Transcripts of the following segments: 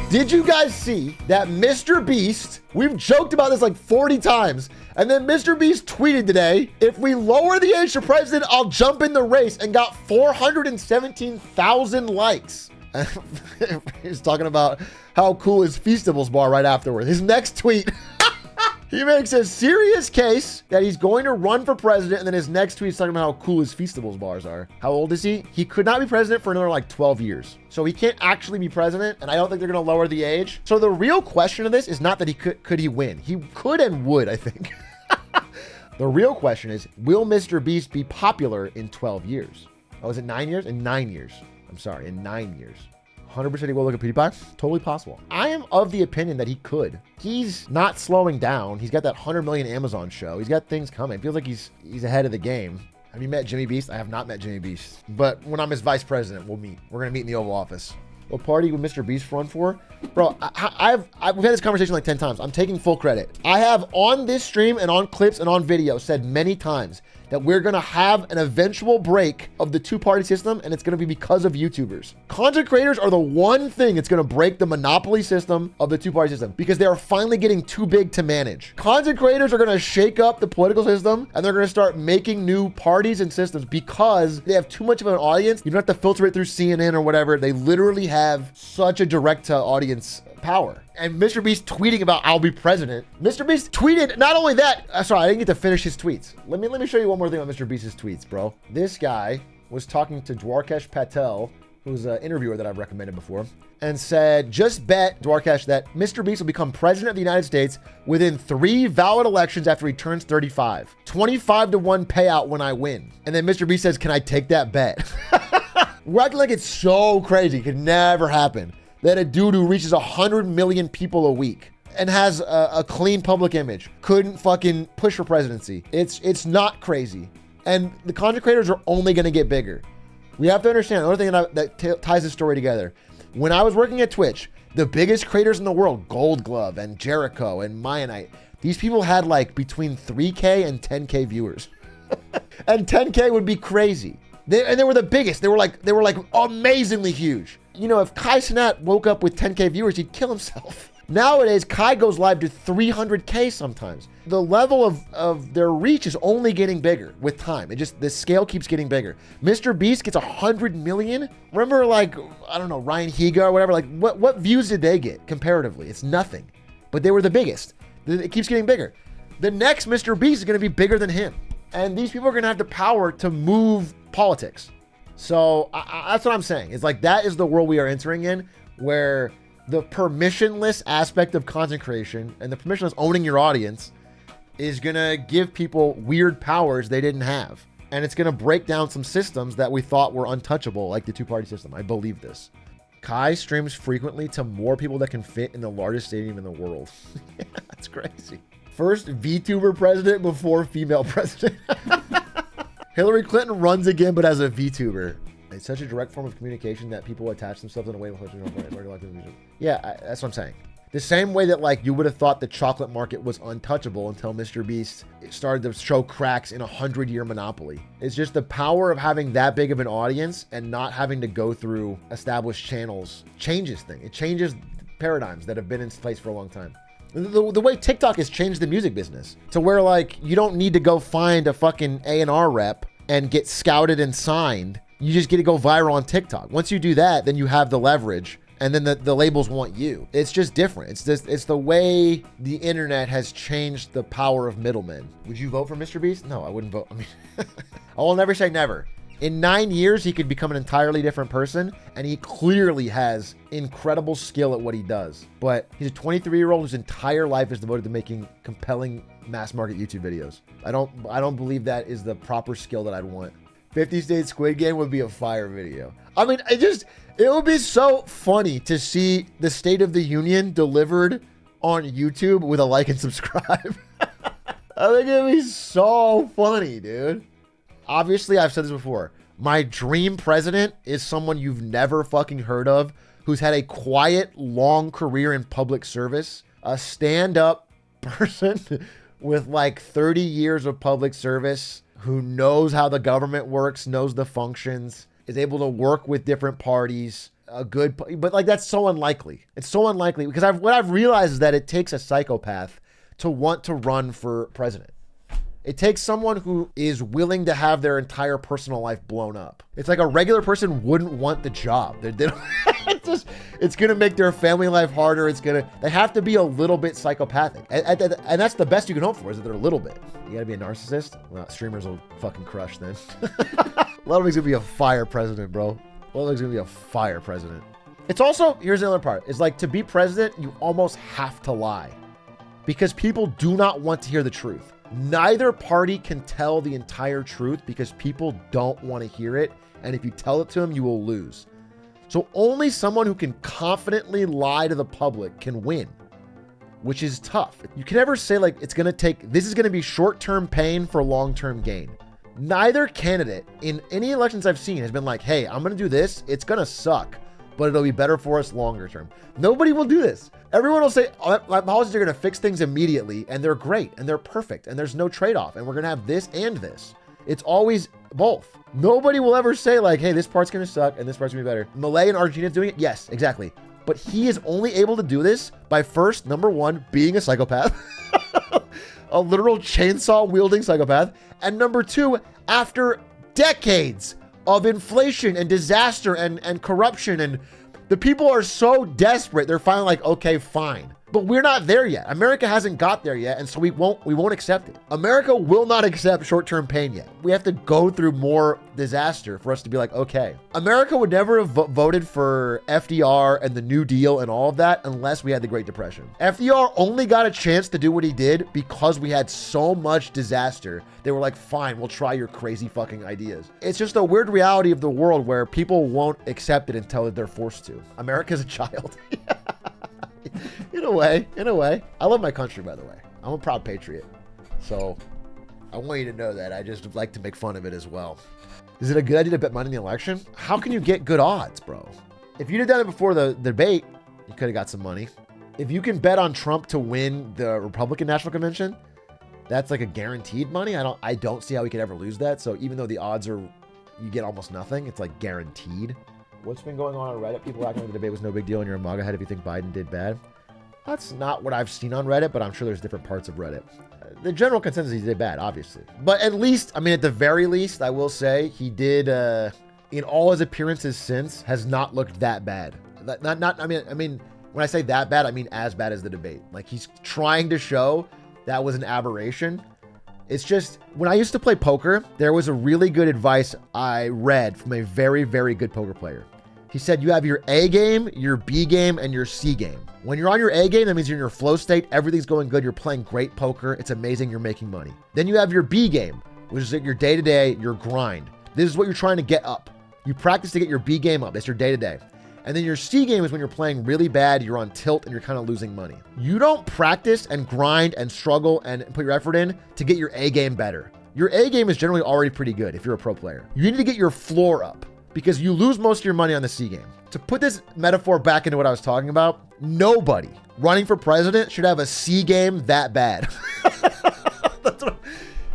Did you guys see that Mr. Beast, we've joked about this like 40 times, and then Mr. Beast tweeted today, if we lower the age to president, I'll jump in the race, and got 417,000 likes. He's talking about how cool is Feastables bar right afterward. His next tweet, he makes a serious case that he's going to run for president, and then his next tweet is talking about how cool his Feastables bars are. How old is he? He could not be president for another like 12 years. So he can't actually be president, and I don't think they're going to lower the age. So the real question of this is not that he could he win? He could and would, I think. The real question is, will Mr. Beast be popular in 12 years? Oh, is it 9 years? In 9 years. I'm sorry, in 9 years. 100% he will look at PewDiePie? Totally possible. I am of the opinion that he could. He's not slowing down. He's got that 100 million Amazon show. He's got things coming. Feels like he's ahead of the game. Have you met Jimmy Beast? I have not met Jimmy Beast. But when I'm his vice president, we'll meet. We're going to meet in the Oval Office. What party would Mr. Beast run for? Bro, we've had this conversation like 10 times. I'm taking full credit. I have on this stream and on clips and on video said many times that we're going to have an eventual break of the two-party system, and it's going to be because of YouTubers. Content creators are the one thing that's going to break the monopoly system of the two-party system, because they are finally getting too big to manage. Content creators are going to shake up the political system, and they're going to start making new parties and systems because they have too much of an audience. You don't have to filter it through CNN or whatever. They literally have such a direct-to-audience power. And Mr. Beast tweeting about I'll be president. Mr. Beast tweeted, not only that, sorry, I didn't get to finish his tweets. Let me show you one more thing on Mr. Beast's tweets, bro. This guy was talking to Dwarkesh Patel, who's an interviewer that I've recommended before, and said, just bet, Dwarkesh, that Mr. Beast will become president of the United States within 3 valid elections after he turns 35. 25-1 payout when I win. And then Mr. Beast says, can I take that bet? We're acting like it's so crazy. It could never happen that a dude who reaches 100 million people a week and has a clean public image couldn't fucking push for presidency. It's not crazy. And the content creators are only going to get bigger. We have to understand another thing that ties this story together. When I was working at Twitch, the biggest creators in the world, Gold Glove and Jericho and Mayanite, these people had like between 3K and 10K viewers. And 10K would be crazy. They were the biggest. They were like amazingly huge. You know, if Kai Cenat woke up with 10K viewers, he'd kill himself. Nowadays, Kai goes live to 300K sometimes. The level of their reach is only getting bigger with time. The scale keeps getting bigger. Mr. Beast gets 100 million. Remember, like, I don't know, Ryan Higa or whatever, like what views did they get comparatively? It's nothing, but they were the biggest. It keeps getting bigger. The next Mr. Beast is going to be bigger than him. And these people are going to have the power to move politics. So that's what I'm saying. It's like, that is the world we are entering in, where the permissionless aspect of content creation and the permissionless owning your audience is going to give people weird powers they didn't have. And it's going to break down some systems that we thought were untouchable, like the two-party system. I believe this. Kai streams frequently to more people that can fit in the largest stadium in the world. That's crazy. First VTuber president before female president. Hillary Clinton runs again, but as a VTuber. It's such a direct form of communication that people attach themselves in a way. Yeah, that's what I'm saying. The same way that like you would have thought the chocolate market was untouchable until Mr. Beast started to show cracks in a 100-year monopoly. It's just the power of having that big of an audience and not having to go through established channels changes things. It changes paradigms that have been in place for a long time. The way TikTok has changed the music business to where like you don't need to go find a fucking A&R rep and get scouted and signed. You just get to go viral on TikTok. Once you do that, then you have the leverage, and then the labels want you. It's just different. It's the way the internet has changed the power of middlemen. Would you vote for Mr. Beast? No, I wouldn't vote. I mean, I will never say never. In 9 years, he could become an entirely different person, and he clearly has incredible skill at what he does. But he's a 23-year-old whose entire life is devoted to making compelling mass market YouTube videos. I don't believe that is the proper skill that I'd want. 50 State Squid Game would be a fire video. I mean, it would be so funny to see the State of the Union delivered on YouTube with a like and subscribe. I think it'd be so funny, dude. Obviously, I've said this before. My dream president is someone you've never fucking heard of, who's had a quiet, long career in public service, a stand-up person with like 30 years of public service, who knows how the government works, knows the functions, is able to work with different parties, a good, but like that's so unlikely. It's so unlikely because what I've realized is that it takes a psychopath to want to run for president. It takes someone who is willing to have their entire personal life blown up. It's like a regular person wouldn't want the job. They don't, it's going to make their family life harder. They have to be a little bit psychopathic. And that's the best you can hope for, is that they're a little bit. You got to be a narcissist? Well, streamers will fucking crush then. Ludwig's going to be a fire president, bro. Ludwig's going to be a fire president. It's also, here's the other part. It's like, to be president, you almost have to lie because people do not want to hear the truth. Neither party can tell the entire truth because people don't want to hear it. And if you tell it to them, you will lose. So only someone who can confidently lie to the public can win, which is tough. You can never say like, this is going to be short-term pain for long-term gain. Neither candidate in any elections I've seen has been like, hey, I'm going to do this. It's going to suck, but it'll be better for us longer term. Nobody will do this. Everyone will say, oh, my policies are going to fix things immediately, and they're great, and they're perfect, and there's no trade-off, and we're going to have this and this. It's always both. Nobody will ever say like, hey, this part's going to suck, and this part's going to be better. Milei in Argentina is doing it? Yes, exactly. But he is only able to do this by first, number one, being a psychopath, a literal chainsaw-wielding psychopath, and number two, after decades of inflation and disaster and corruption, and the people are so desperate, they're finally like, okay, fine. But we're not there yet. America hasn't got there yet, and so we won't accept it. America will not accept short-term pain yet. We have to go through more disaster for us to be like, okay. America would never have voted for FDR and the New Deal and all of that unless we had the Great Depression. FDR only got a chance to do what he did because we had so much disaster. They were like, fine, we'll try your crazy fucking ideas. It's just a weird reality of the world where people won't accept it until they're forced to. America's a child. In a way. I love my country, by the way. I'm a proud patriot. So I want you to know that. I just like to make fun of it as well. Is it a good idea to bet money in the election? How can you get good odds, bro? If you'd have done it before the debate, you could have got some money. If you can bet on Trump to win the Republican National Convention, that's like a guaranteed money. I don't see how we could ever lose that. So even though the odds are, you get almost nothing, it's like guaranteed. What's been going on Reddit? People acting like the debate was no big deal and you're a MAGA head if you think Biden did bad. That's not what I've seen on Reddit, but I'm sure there's different parts of Reddit. The general consensus, he did bad, obviously. But at least, I mean, at the very least, I will say he did, in all his appearances since, has not looked that bad. I mean, when I say that bad, I mean as bad as the debate. Like, he's trying to show that was an aberration. It's just, when I used to play poker, there was a really good advice I read from a very, very good poker player. He said, you have your A game, your B game, and your C game. When you're on your A game, that means you're in your flow state. Everything's going good. You're playing great poker. It's amazing. You're making money. Then you have your B game, which is your day-to-day, your grind. This is what you're trying to get up. You practice to get your B game up. That's your day-to-day. And then your C game is when you're playing really bad, you're on tilt, and you're kind of losing money. You don't practice and grind and struggle and put your effort in to get your A game better. Your A game is generally already pretty good if you're a pro player. You need to get your floor up, because you lose most of your money on the C game. To put this metaphor back into what I was talking about, nobody running for president should have a C game that bad.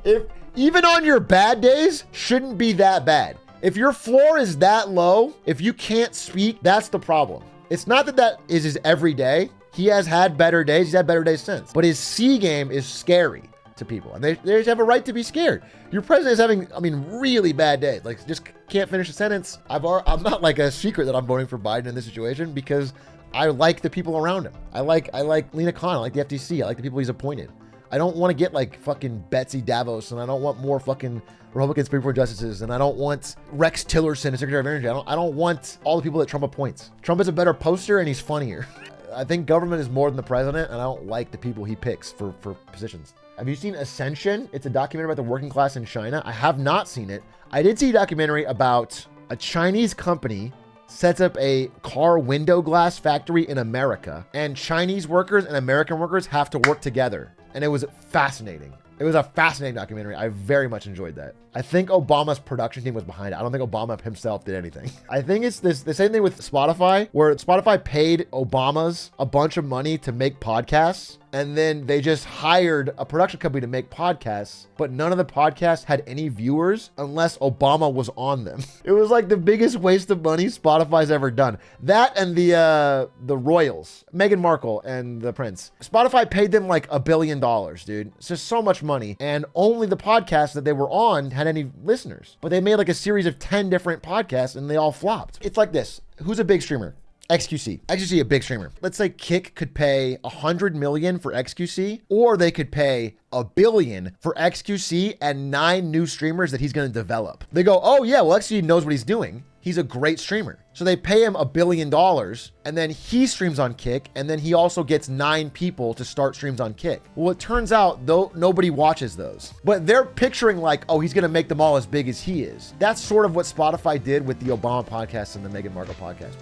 If even on your bad days, shouldn't be that bad. If your floor is that low, if you can't speak, that's the problem. It's not that is his every day. He has had better days. He's had better days since. But his C game is scary to people, and they have a right to be scared. Your president is having, really bad days. Like, just can't finish a sentence. I'm not like a secret that I'm voting for Biden in this situation because I like the people around him. I like Lena Khan. I like the FTC. I like the people he's appointed. I don't want to get like fucking Betsy Davos, and I don't want more fucking Republican Supreme Court justices, and I don't want Rex Tillerson as Secretary of Energy. I don't want all the people that Trump appoints. Trump is a better poster and he's funnier. I think government is more than the president, and I don't like the people he picks for positions. Have you seen Ascension? It's a documentary about the working class in China. I have not seen it. I did see a documentary about a Chinese company sets up a car window glass factory in America, and Chinese workers and American workers have to work together. And it was fascinating. It was a fascinating documentary. I very much enjoyed that. I think Obama's production team was behind it. I don't think Obama himself did anything. I think it's the same thing with Spotify, where Spotify paid Obama's a bunch of money to make podcasts, and then they just hired a production company to make podcasts, but none of the podcasts had any viewers unless Obama was on them. It was like the biggest waste of money Spotify's ever done. That and the royals, Meghan Markle and the prince. Spotify paid them like $1 billion, dude. It's just so much money, and only the podcasts that they were on had any listeners. But they made like a series of 10 different podcasts, and they all flopped. It's like this. Who's a big streamer? XQC. XQC, a big streamer. Let's say Kick could pay $100 million for XQC, or they could pay $1 billion for XQC and 9 new streamers that he's going to develop. They go, oh yeah, well, XQC knows what he's doing. He's a great streamer. So they pay him $1 billion, and then he streams on Kick, and then he also gets 9 people to start streams on Kick. Well, it turns out, though, nobody watches those. But they're picturing like, oh, he's going to make them all as big as he is. That's sort of what Spotify did with the Obama podcast and the Meghan Markle podcast.